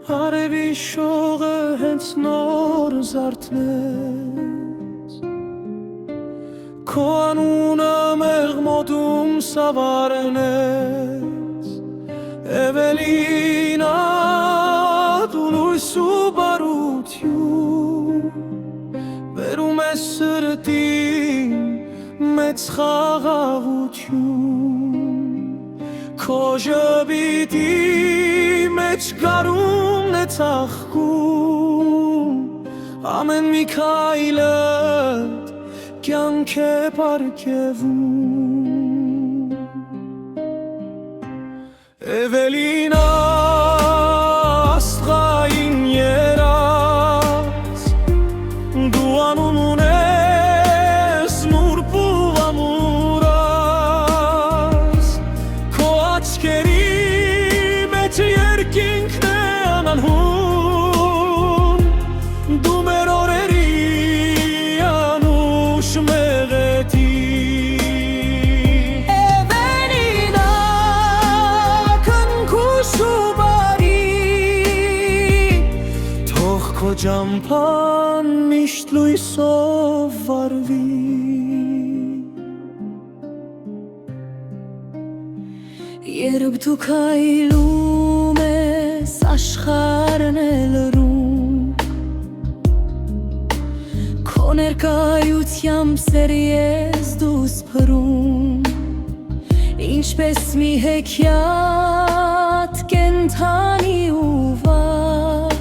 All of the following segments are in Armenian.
Արևի շողը հենց նոր զարթնեց, քո անունը մեղմոդում սավառնեց, Էվելինա, դու լույս ու բարություն, բերում ես սրտին մեծ խաղաղություն, քո ժպիտի մեջ գարունն է ծաղկում, ամեն մի քայլդ կյանք է պարգևում, Էվելինա, աստղային երազ, դու անուն ունես նուրբ ու ամուրազ, քո աչքերի մեջ երկինքն է անանհուն, դու մեր օրերի անուշ մեղեդի, Էվելինա, քնքուշ ու բարի, թող քո ճամփան միշտ լույսով վառվի, երբ դու քայլում ես աշխարհն է լռում, քո ներկայությամբ սեր ես դու սփռում, ինչպես մի հեքիաթ կենդանի ու վար,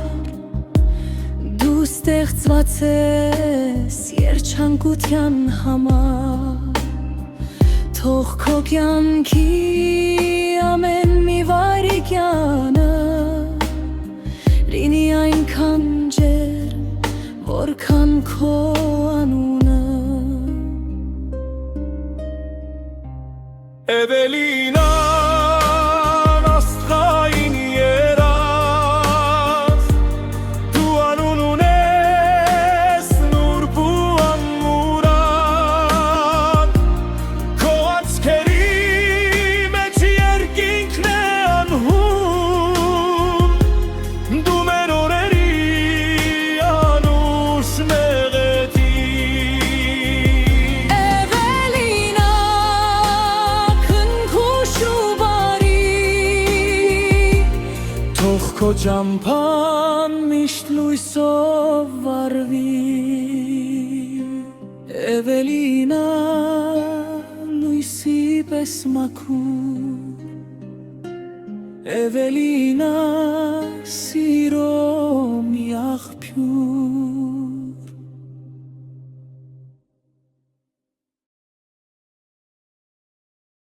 դու ստեղծված ես երջանկության համար, թող քո կյանքի ամեն մի վայրկյանը լինի այնքան ջերմ, որքան քո անունը, Էվելինա, աստղային երազ, դու անուն ունես նուրբ ու ամուրան, քո աչքերի մեջ երկինքն է անհուն, դու մեր օրերի անուշ մեղեդի, Էվելինա, քնքուշ ու բարի, թող քո ճամփան միշտ լույսով վառվի, Էվելինա, լույսի պես մաքուր, Էվելինա, սիրո մի աղբյուր,